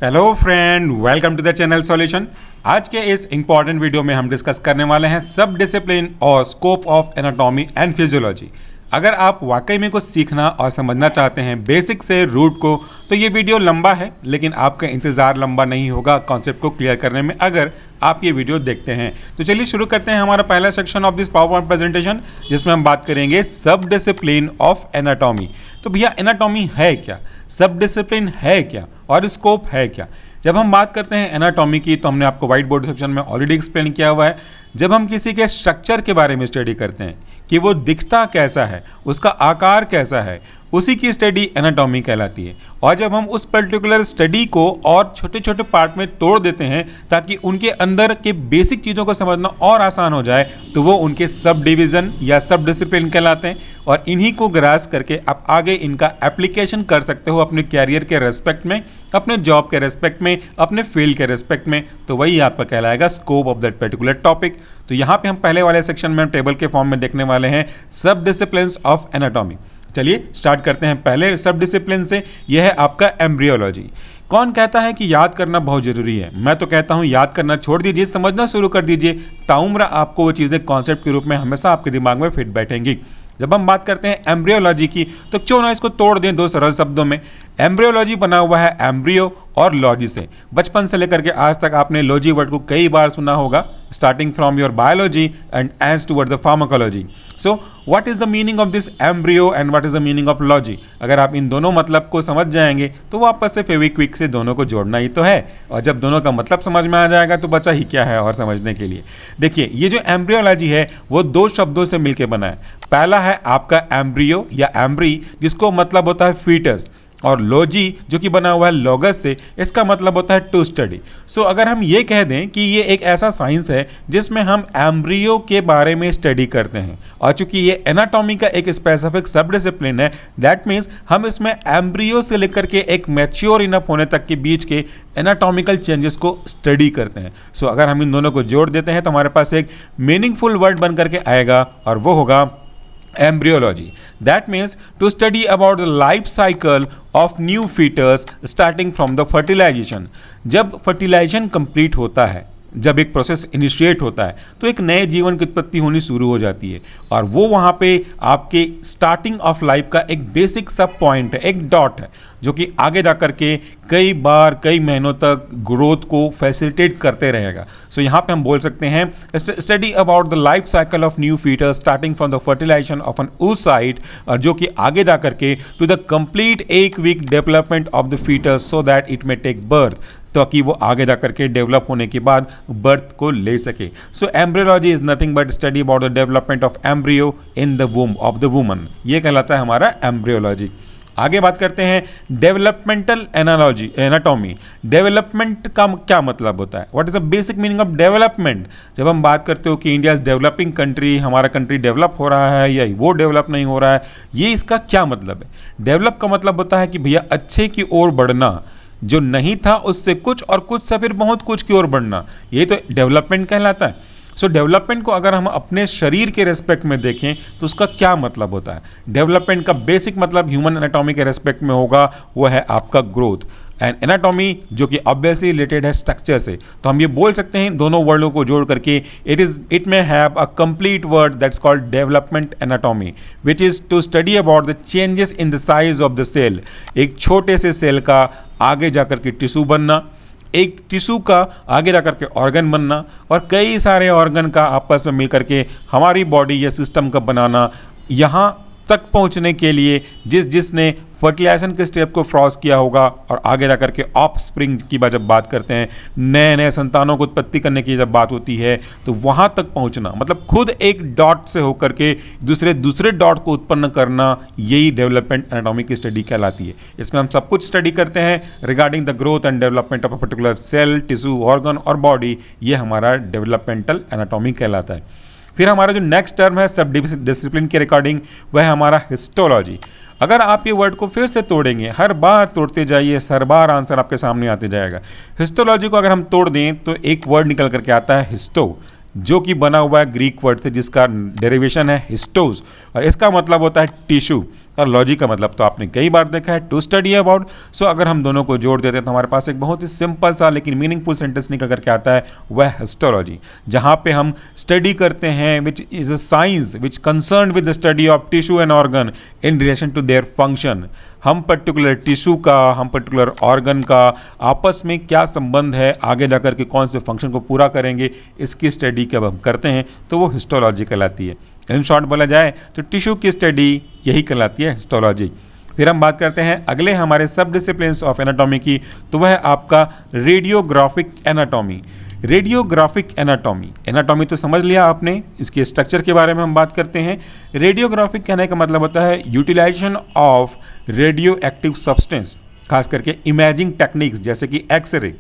Hello friend, welcome to the channel solution. आज के इस इंपॉर्टेंट वीडियो में हम डिस्कस करने वाले हैं सब डिसिप्लिन और scope of anatomy and physiology. अगर आप वाकई में कुछ सीखना और समझना चाहते हैं बेसिक से रूट को, तो ये वीडियो लंबा है, लेकिन आपका इंतज़ार लंबा नहीं होगा कॉन्सेप्ट को क्लियर करने में अगर आप ये वीडियो देखते हैं। तो चलिए शुरू करते हैं हमारा पहला section of this power point presentation, जिसमें हम बात करेंगे सब डिसिप्लिन ऑफ एनाटॉमी। तो भैया एनाटॉमी है क्या, सब डिसिप्लिन है क्या और स्कोप है क्या? जब हम बात करते हैं एनाटॉमी की, तो हमने आपको व्हाइट बोर्ड सेक्शन में ऑलरेडी एक्सप्लेन किया हुआ है। जब हम किसी के स्ट्रक्चर के बारे में स्टडी करते हैं कि वो दिखता कैसा है, उसका आकार कैसा है, उसी की स्टडी एनाटॉमी कहलाती है। और जब हम उस पर्टिकुलर स्टडी को और छोटे छोटे पार्ट में तोड़ देते हैं ताकि उनके अंदर के बेसिक चीज़ों को समझना और आसान हो जाए, तो वो उनके सब डिवीज़न या सब डिसिप्लिन कहलाते हैं। और इन्हीं को ग्रास्प करके आप आगे इनका एप्लीकेशन कर सकते हो अपने कैरियर के रेस्पेक्ट में, अपने जॉब के रेस्पेक्ट में, अपने फील्ड के रेस्पेक्ट में। तो वही आपका कहलाएगा scope of that particular topic. तो यहाँ पे हम पहले वाले सेक्शन में टेबल के फॉर्म में देखने वाले हैं सब डिसिप्लिन्स ऑफ एनाटॉमी। चलिए स्टार्ट करते हैं पहले सब डिसिप्लिन से। यह है आपका एम्ब्रियोलॉजी। कौन कहता है कि याद करना बहुत ज़रूरी है? मैं तो कहता हूँ याद करना छोड़ दीजिए, समझना शुरू कर दीजिए। ताउम्र आपको वो चीज़ें कॉन्सेप्ट के रूप में हमेशा आपके दिमाग में फिट बैठेंगी। जब हम बात करते हैं एम्ब्रियोलॉजी की, तो क्यों ना इसको तोड़ दें दो सरल शब्दों में। एम्ब्रियोलॉजी बना हुआ है एम्ब्रियो और लॉजी से। बचपन से लेकर के आज तक आपने लॉजी वर्ड को कई बार सुना होगा, starting from your biology and ends toward the pharmacology. So what is the meaning of this embryo and what is the meaning of logy? अगर आप इन दोनों मतलब को समझ जाएंगे तो वापस से फेविक्विक से दोनों को जोड़ना ही तो है। और जब दोनों का मतलब समझ में आ जाएगा तो बचा ही क्या है और समझने के लिए। देखिए, ये जो एम्ब्रियोलॉजी है वो दो शब्दों से मिलकर बना है। पहला है आपका एम्ब्रियो या एम्ब्री, जिसको मतलब होता है फीटस, और लॉजी जो कि बना हुआ है लॉगस से, इसका मतलब होता है टू स्टडी। सो अगर हम ये कह दें कि ये एक ऐसा साइंस है जिसमें हम एम्ब्रियो के बारे में स्टडी करते हैं, और चूंकि ये एनाटॉमी का एक स्पेसिफिक सब डिसिप्लिन है, दैट मीन्स हम इसमें एम्ब्रियो से लेकर के एक मैच्योर इनफ होने तक के बीच के एनाटॉमिकल चेंजेस को स्टडी करते हैं। सो अगर हम इन दोनों को जोड़ देते हैं तो हमारे पास एक मीनिंगफुल वर्ड बन करके आएगा, और वो होगा embryology. That means to study about the life cycle of new fetus starting from the fertilization. जब fertilization complete होता है, जब एक प्रोसेस इनिशिएट होता है, तो एक नए जीवन की उत्पत्ति होनी शुरू हो जाती है। और वो वहाँ पे आपके स्टार्टिंग ऑफ लाइफ का एक बेसिक सब पॉइंट है, एक डॉट है, जो कि आगे जा कर के कई बार कई महीनों तक ग्रोथ को फैसिलिटेट करते रहेगा। सो यहाँ पे हम बोल सकते हैं study about the life cycle of new foetus starting from the fertilisation of an oocyte, और जो कि आगे जा करके to the complete 1 week development of the foetus so that it may take birth, ताकि वो आगे जा करके डेवलप होने के बाद बर्थ को ले सके। So embryology is nothing but study about the development of embryo in the womb of the woman. ये कहलाता है हमारा एम्ब्रियोलॉजी। आगे बात करते हैं डेवलपमेंटल एनाटॉमी। डेवलपमेंट का क्या मतलब होता है? What is the basic meaning of development? जब हम बात करते हो कि इंडिया इज डेवलपिंग कंट्री, हमारा कंट्री डेवलप हो रहा है या वो डेवलप नहीं हो रहा है, ये इसका क्या मतलब है? डेवलप का मतलब होता है कि भैया अच्छे की ओर बढ़ना, जो नहीं था उससे कुछ और कुछ से फिर बहुत कुछ की ओर बढ़ना, ये तो डेवलपमेंट कहलाता है। सो डेवलपमेंट को अगर हम अपने शरीर के रेस्पेक्ट में देखें तो उसका क्या मतलब होता है? डेवलपमेंट का बेसिक मतलब ह्यूमन एनाटॉमी के रेस्पेक्ट में होगा, वो है आपका ग्रोथ। एंड एनाटॉमी जो कि ऑब्वियसली रिलेटेड है स्ट्रक्चर से, तो हम ये बोल सकते हैं दोनों वर्डों को जोड़ करके it may have a complete word that's called development anatomy, which is to study about the changes in the size of the cell. एक छोटे से सेल का आगे जाकर के टिश्यू बनना, एक टिश्यू का आगे जाकर के ऑर्गन बनना, और कई सारे ऑर्गन का आपस में मिलकर के हमारी बॉडी या सिस्टम का बनाना। यहाँ तक पहुँचने के लिए जिसने फर्टिलाइजेशन के स्टेप को क्रॉस किया होगा, और आगे जाकर के ऑफ स्प्रिंग की जब बात करते हैं, नए नए संतानों को उत्पत्ति करने की जब बात होती है, तो वहाँ तक पहुँचना मतलब खुद एक डॉट से होकर के दूसरे डॉट को उत्पन्न करना, यही डेवलपमेंट एनाटॉमी की स्टडी कहलाती है। इसमें हम सब कुछ स्टडी करते हैं regarding the growth and development of a particular cell, tissue, organ और बॉडी। ये हमारा डेवलपमेंटल एनाटॉमी कहलाता है। फिर हमारा जो नेक्स्ट टर्म है सब डिसिप्लिन के रिकॉर्डिंग, वह है हमारा हिस्टोलॉजी। अगर आप ये वर्ड को फिर से तोड़ेंगे, हर बार तोड़ते जाइए, हर बार आंसर आपके सामने आते जाएगा। हिस्टोलॉजी को अगर हम तोड़ दें तो एक वर्ड निकल करके आता है हिस्टो, जो कि बना हुआ है ग्रीक वर्ड से, जिसका डेरिवेशन है हिस्टोस, और इसका मतलब होता है टिश्यू। और लॉजी का मतलब तो आपने कई बार देखा है, टू स्टडी अबाउट। सो अगर हम दोनों को जोड़ देते हैं तो हमारे पास एक बहुत ही सिंपल सा लेकिन मीनिंगफुल सेंटेंस निकल करके आता है, वह हिस्टोलॉजी, जहाँ पे हम स्टडी करते हैं which is a science which concern with the study of tissue and organ in relation to their function. हम पर्टिकुलर टिश्यू का, हम पर्टिकुलर ऑर्गन का आपस में क्या संबंध है, आगे जाकर के कौन से फंक्शन को पूरा करेंगे, इसकी स्टडी जब हम करते हैं तो वो हिस्टोलॉजी कहलाती है। इन शॉर्ट बोला जाए तो टिश्यू की स्टडी यही कहलाती है, हिस्टोलॉजी। फिर हम बात करते हैं अगले हमारे सब डिसिप्लिन्स ऑफ एनाटॉमी की, तो वह है आपका radiographic anatomy. Radiographic anatomy, anatomy तो समझ लिया आपने, इसके स्ट्रक्चर के बारे में हम बात करते हैं। रेडियोग्राफिक कहने का मतलब होता है utilisation of radio active substance, खास करके इमेजिंग टेक्निक्स जैसे कि एक्सरे।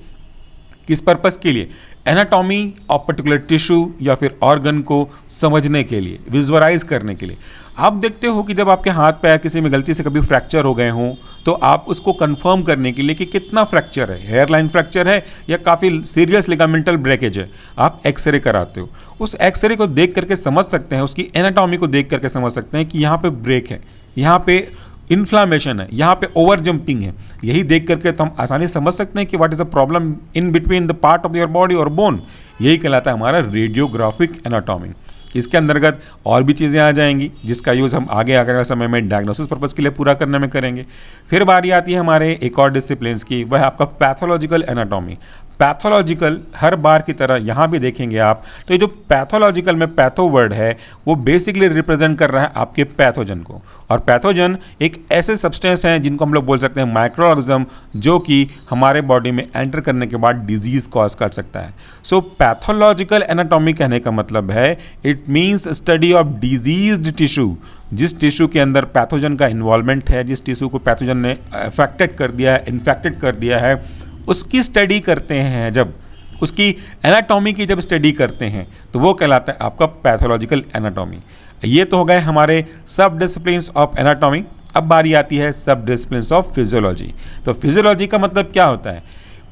किस पर्पस के लिए? एनाटॉमी ऑफ पर्टिकुलर टिश्यू या फिर ऑर्गन को समझने के लिए, विजुअलाइज करने के लिए। आप देखते हो कि जब आपके हाथ पैर किसी में गलती से कभी फ्रैक्चर हो गए हों तो आप उसको कंफर्म करने के लिए कि कितना फ्रैक्चर है, हेयरलाइन फ्रैक्चर है या काफ़ी सीरियस लिगामेंटल ब्रेकेज है, आप एक्सरे कराते हो। उस एक्सरे को देख करके समझ सकते हैं, उसकी एनाटॉमी को देख करके समझ सकते हैं कि यहाँ पे ब्रेक है, यहाँ पे इन्फ्लामेशन है, यहाँ पे ओवर जंपिंग है। यही देख करके तो हम आसानी से समझ सकते हैं कि what is the problem in between the part of your body और बोन। यही कहलाता है हमारा रेडियोग्राफिक एनाटॉमी। इसके अंतर्गत और भी चीज़ें आ जाएंगी जिसका यूज़ हम आगे वाले समय में डायग्नोसिस पर्पज़ के लिए पूरा करने में करेंगे। फिर बारी आती है हमारे एक और डिसिप्लिन्स की, वह है आपका पैथोलॉजिकल एनाटॉमी। पैथोलॉजिकल हर बार की तरह यहाँ भी देखेंगे आप, तो ये जो पैथोलॉजिकल में पैथो वर्ड है वो बेसिकली रिप्रेजेंट कर रहा है आपके पैथोजन को। और पैथोजन एक ऐसे सब्सटेंस हैं जिनको हम लोग बोल सकते हैं माइक्रो ऑर्गेनिज्म, जो कि हमारे बॉडी में एंटर करने के बाद डिजीज कॉज कर सकता है। सो पैथोलॉजिकल एनाटॉमी कहने का मतलब है it means study of diseased tissue. जिस टिश्यू के अंदर पैथोजन का इन्वॉल्वमेंट है, जिस टिश्यू को पैथोजन ने अफेक्टेड कर दिया है, इन्फेक्टेड कर दिया है, उसकी स्टडी करते हैं। जब उसकी एनाटॉमी की जब स्टडी करते हैं तो वो कहलाता है आपका पैथोलॉजिकल एनाटॉमी। ये तो हो गए हमारे सब डिसिप्लिन्स ऑफ एनाटॉमी। अब बारी आती है सब डिसिप्लिन्स ऑफ फिजियोलॉजी। तो फिजियोलॉजी का मतलब क्या होता है?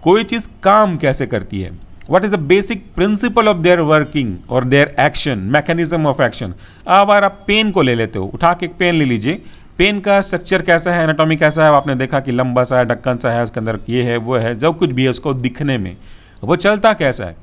कोई चीज़ काम कैसे करती है, what is the basic principle of their working और their action, mechanism of action. अब आप पेन को ले लेते हो, उठा के एक पेन ले लीजिए, पेन का स्ट्रक्चर कैसा है, एनाटॉमी कैसा है, आपने देखा कि लंबा सा है, ढक्कन सा है, उसके अंदर ये है वो है, जो कुछ भी है उसको दिखने में वो चलता कैसा है।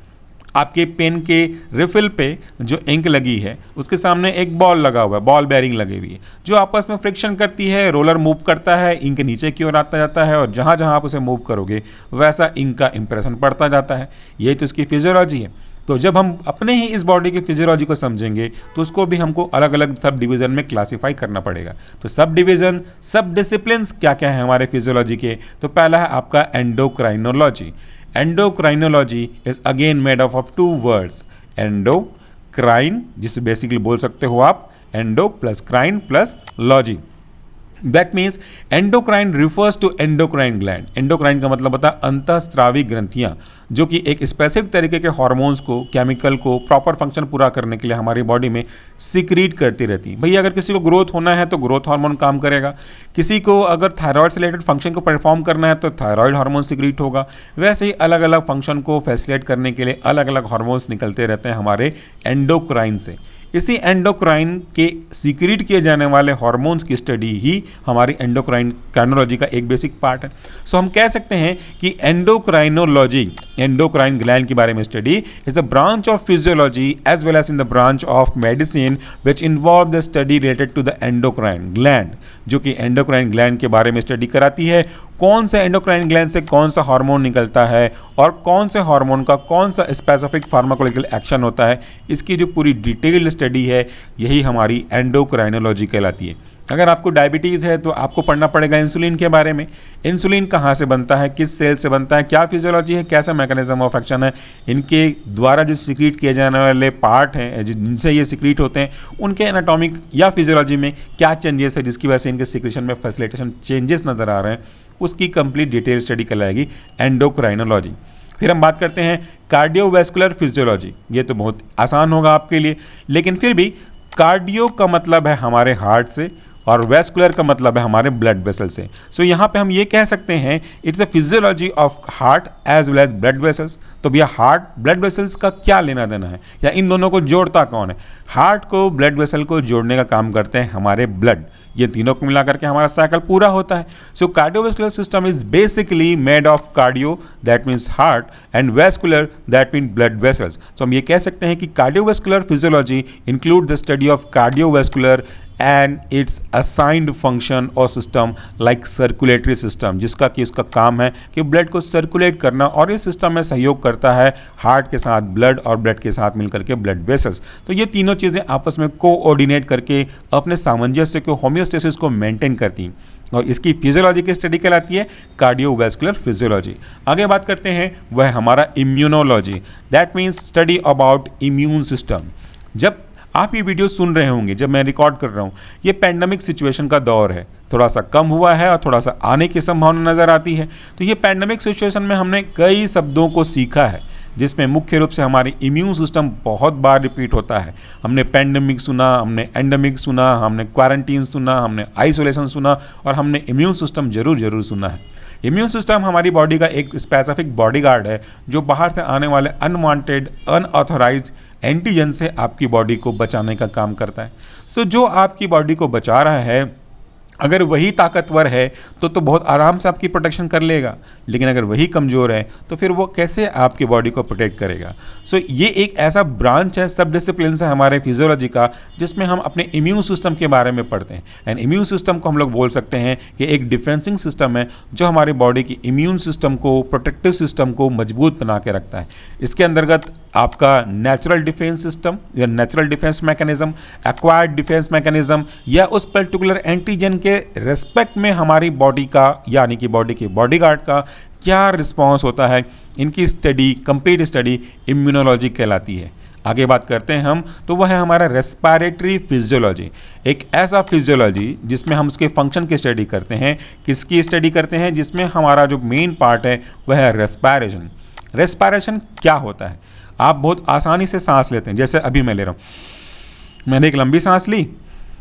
आपके पेन के रिफिल पे जो इंक लगी है उसके सामने एक बॉल लगा हुआ है, बॉल बेयरिंग लगी हुई है, जो आपस में फ्रिक्शन करती है, रोलर मूव करता है, इंक नीचे की ओर आता जाता है और जहाँ जहाँ आप उसे मूव करोगे वैसा इंक का इंप्रेशन पड़ता जाता है। यही तो इसकी फिजियोलॉजी है। तो जब हम अपने ही इस बॉडी की फिजियोलॉजी को समझेंगे तो उसको भी हमको अलग अलग सब डिवीज़न में क्लासीफाई करना पड़ेगा। तो सब डिवीज़न, सब डिसिप्लिन्स क्या क्या है हमारे फिजियोलॉजी के? तो पहला है आपका endocrinology. Endocrinology is again made of two words, endocrine, जिसे बेसिकली बोल सकते हो आप endo plus crine plus logy. That means endocrine refers to endocrine gland. Endocrine का मतलब होता है अंतःस्रावी ग्रंथियां, जो कि एक स्पेसिफिक तरीके के हार्मोन्स को, केमिकल को प्रॉपर फंक्शन पूरा करने के लिए हमारी बॉडी में सिक्रीट करती रहती है। भैया अगर किसी को ग्रोथ होना है तो ग्रोथ हार्मोन काम करेगा, किसी को अगर थायराइड से रिलेटेड फंक्शन को परफॉर्म करना है तो थायराइड हार्मोन सिक्रीट होगा। वैसे ही अलग अलग फंक्शन को फैसिलिटेट करने के लिए अलग अलग हार्मोन्स निकलते रहते हैं हमारे एंडोक्राइन से। इसी एंडोक्राइन के सीक्रेट किए जाने वाले हार्मोन्स की स्टडी ही हमारी एंडोक्राइनोलॉजी का एक बेसिक पार्ट है। सो हम कह सकते हैं कि एंडोक्राइनोलॉजी, एंडोक्राइन ग्लैंड के बारे में study, is the branch of physiology as well as in the branch of medicine which involve the study related to the endocrine gland, जो कि एंडोक्राइन ग्लैंड के बारे में स्टडी कराती है। कौन सा एंडोक्राइन ग्लैंड से कौन सा हार्मोन निकलता है और कौन से हार्मोन का कौन सा स्पेसिफिक फार्माकोलॉजिकल एक्शन होता है, इसकी जो पूरी डिटेल्ड स्टडी है यही हमारी एंडोक्राइनोलॉजी कहलाती है। अगर आपको डायबिटीज़ है तो आपको पढ़ना पड़ेगा इंसुलिन के बारे में। इंसुलिन कहाँ से बनता है, किस सेल से बनता है, क्या फिजियोलॉजी है, कैसा मैकेनिज्म ऑफ एक्शन है, इनके द्वारा जो सिक्रीट किए जाने वाले पार्ट हैं जिनसे ये सिक्रीट होते हैं, उनके एनाटॉमिक या फिजियोलॉजी में क्या चेंजेस है जिसकी वजह से इनके सिक्रेशन में फैसिलिटेशन चेंजेस नज़र आ रहे हैं, उसकी कंप्लीट डिटेल स्टडी कहलाएगी एंडोक्राइनोलॉजी। फिर हम बात करते हैं कार्डियोवैस्कुलर फिजियोलॉजी। ये तो बहुत आसान होगा आपके लिए, लेकिन फिर भी कार्डियो का मतलब है हमारे हार्ट से और वेस्कुलर का मतलब है हमारे ब्लड वेसल से। सो यहाँ पे हम ये कह सकते हैं it's a physiology of heart as well as blood vessels. तो भैया हार्ट ब्लड वेसल्स का क्या लेना देना है, या इन दोनों को जोड़ता कौन है? हार्ट को ब्लड वेसल को जोड़ने का काम करते हैं हमारे ब्लड। ये तीनों को मिलाकर के हमारा साइकिल पूरा होता है। So cardiovascular system is basically made of cardio that means heart and vascular that mean blood vessels. तो हम ये कह सकते हैं कि cardiovascular physiology include the study of cardiovascular and its assigned function और सिस्टम लाइक सर्कुलेटरी सिस्टम, जिसका कि उसका काम है कि ब्लड को सर्कुलेट करना, और इस सिस्टम में सहयोग करता है हार्ट के साथ ब्लड और ब्लड के साथ मिलकर के ब्लड वेसल्स। तो ये तीनों चीज़ें आपस में कोऑर्डिनेट करके अपने सामंजस्य को, होम्योस्टेसिस को मेंटेन करती हैं, और इसकी फिजियोलॉजी की स्टडी कहलाती है कार्डियोवैस्कुलर फिजियोलॉजी। आगे बात करते हैं वह हमारा immunology, that means study about immune system. जब आप ये वीडियो सुन रहे होंगे, जब मैं रिकॉर्ड कर रहा हूँ, ये पैंडमिक सिचुएशन का दौर है, थोड़ा सा कम हुआ है और थोड़ा सा आने की संभावना नज़र आती है। तो ये पैंडमिक सिचुएशन में हमने कई शब्दों को सीखा है, जिसमें मुख्य रूप से हमारी इम्यून सिस्टम बहुत बार रिपीट होता है। हमने पैंडमिक सुना, हमने एंडेमिक सुना, हमने क्वारंटीन सुना, हमने आइसोलेशन सुना, और हमने इम्यून सिस्टम जरूर सुना है। इम्यून सिस्टम हमारी बॉडी का एक स्पेसिफिक बॉडीगार्ड है, जो बाहर से आने वाले अनवांटेड, अनऑथोराइज्ड एंटीजन से आपकी बॉडी को बचाने का काम करता है। सो जो आपकी बॉडी को बचा रहा है, अगर वही ताकतवर है तो बहुत आराम से आपकी प्रोटेक्शन कर लेगा, लेकिन अगर वही कमज़ोर है तो फिर वो कैसे आपकी बॉडी को प्रोटेक्ट करेगा? सो ये एक ऐसा ब्रांच है, सब डिसिप्लिन है हमारे फिजियोलॉजी का, जिसमें हम अपने इम्यून सिस्टम के बारे में पढ़ते हैं। एंड इम्यून सिस्टम को हम लोग बोल सकते हैं कि एक डिफेंसिंग सिस्टम है, जो हमारी बॉडी की इम्यून सिस्टम को, प्रोटेक्टिव सिस्टम को मजबूत बना के रखता है। इसके अंतर्गत आपका नेचुरल डिफेंस सिस्टम या natural defence mechanism, acquired defence mechanism, या उस पर्टिकुलर एंटीजन के रेस्पेक्ट में हमारी बॉडी का, यानी कि बॉडी के बॉडीगार्ड का क्या रिस्पॉन्स होता है, इनकी स्टडी, कंप्लीट स्टडी इम्यूनोलॉजी कहलाती है। आगे बात करते हैं हम, तो वह है हमारा रेस्पिरेटरी फिजियोलॉजी। एक ऐसा फिजियोलॉजी जिसमें हम उसके फंक्शन की स्टडी करते हैं। किसकी स्टडी करते हैं? जिसमें हमारा जो मेन पार्ट है वह है रेस्पिरेशन। रेस्पिरेशन क्या होता है? आप बहुत आसानी से सांस लेते हैं, जैसे अभी मैं ले रहा हूँ, मैंने एक लंबी सांस ली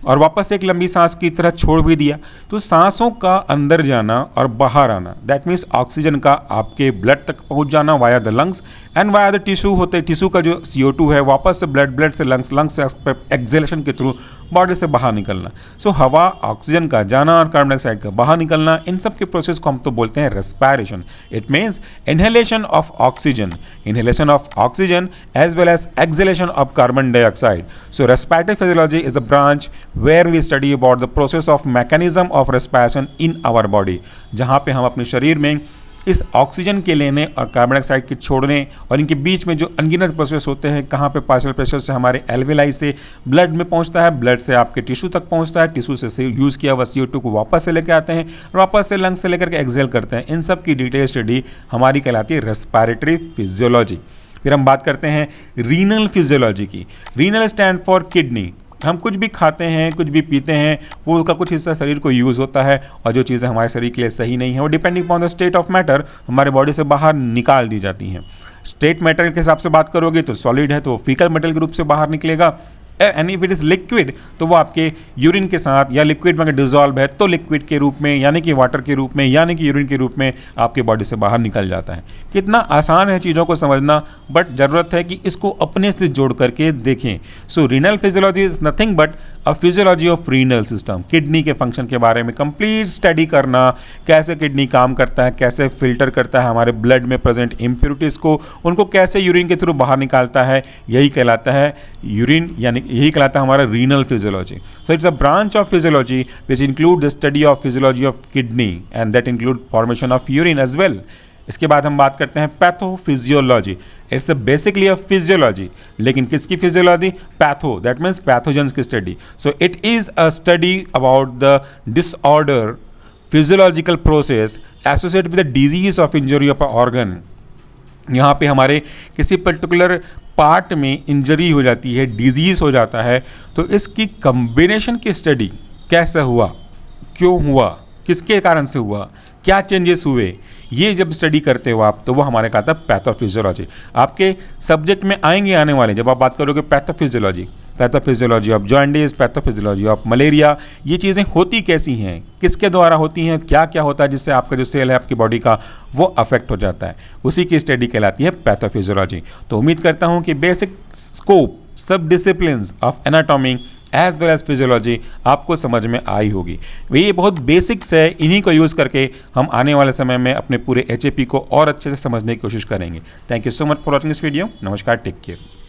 और वापस एक लंबी सांस की तरह छोड़ भी दिया। तो सांसों का अंदर जाना और बाहर आना, दैट मीन्स ऑक्सीजन का आपके ब्लड तक पहुंच जाना via the lungs and via the tissue होते, टिश्यू का जो CO2 है वापस से ब्लड से लंग्स, लंग्स से एक्सेलेशन के थ्रू बॉडी से बाहर निकलना। सो हवा, ऑक्सीजन का जाना और कार्बन डाइऑक्साइड का बाहर निकलना, इन सब के प्रोसेस को हम तो बोलते हैं respiration. It means inhalation of oxygen as well as exhalation of carbon dioxide. So respiratory physiology is the branch where we study about the process of mechanism of respiration in our body, जहाँ पे हम अपने शरीर में इस oxygen के लेने और कार्बन डाइऑक्साइड के छोड़ने और इनके बीच में जो अनगिनत प्रोसेस होते हैं, कहाँ पे पार्शियल प्रेशर से हमारे एल्वेलाई से ब्लड में पहुँचता है, ब्लड से आपके टिश्यू तक पहुँचता है, टिश्यू से यूज़ किया हुआ CO2 को वापस से लेके आते हैं और वापस से लंग्स से लेकर के एक्सेल करते हैं। इन सब की डिटेल स्टडी हमारी कहलाती है रेस्पिरेटरी फिजियोलॉजी। फिर हम बात करते हैं रीनल फिजियोलॉजी की। Renal stand for kidney. हम कुछ भी खाते हैं, कुछ भी पीते हैं, वो उसका कुछ हिस्सा शरीर को यूज़ होता है, और जो चीज़ें हमारे शरीर के लिए सही नहीं है वो depending upon the state of matter हमारे बॉडी से बाहर निकाल दी जाती हैं। स्टेट मैटर के हिसाब से बात करोगे तो सॉलिड है तो फीकल मेटल के रूप से बाहर निकलेगा, and if it is liquid तो वो आपके यूरिन के साथ, या लिक्विड में अगर डिजॉल्व है तो लिक्विड के रूप में, यानी कि वाटर के रूप में, यानी कि यूरिन के रूप में आपके बॉडी से बाहर निकल जाता है। कितना आसान है चीज़ों को समझना, बट ज़रूरत है कि इसको अपने से जोड़ करके देखें। So renal physiology is nothing but a physiology of renal system. Kidney के फंक्शन के बारे में कंप्लीट स्टडी करना, कैसे किडनी काम करता है, कैसे फिल्टर करता है हमारे ब्लड में प्रेजेंट इम्प्योरिटीज़ को, उनको कैसे यूरिन के थ्रू बाहर निकालता है, यही कहलाता है यूरिन, यानी यही कहलाता है हमारा renal physiology. So it's a branch of physiology which include the study of physiology of kidney and that include formation of urine as well. इसके बाद हम बात करते हैं pathophysiology. It's basically a physiology, लेकिन किसकी physiology? Patho, that means pathogens की स्टडी। So it is a study about the disorder, physiological process associated with the disease of injury of a organ. यहाँ पे हमारे किसी पर्टिकुलर पार्ट में injury हो जाती है, डिजीज़ हो जाता है, तो इसकी कम्बिनेशन की स्टडी, कैसे हुआ, क्यों हुआ, किसके कारण से हुआ, क्या चेंजेस हुए, ये जब स्टडी करते हो आप, तो वो हमारे कहता है पैथोफिजियोलॉजी। आपके सब्जेक्ट में आएंगे आने वाले, जब आप बात करोगे pathophysiology pathophysiology of jaundice, pathophysiology of malaria, ये चीज़ें होती कैसी हैं, किसके द्वारा होती हैं, क्या क्या होता है जिससे आपका जो सेल है आपकी बॉडी का वो अफेक्ट हो जाता है, उसी की स्टडी कहलाती है पैथोफिजियोलॉजी। तो उम्मीद करता हूँ कि basic scope sub disciplines of anatomy as well as physiology आपको समझ में आई होगी। ये बहुत बेसिक्स है, इन्हीं को यूज़ करके हम आने वाले समय में अपने पूरे HAP को और अच्छे से समझने की कोशिश करेंगे। Thank you so much for watching this video. नमस्कार, टेक केयर।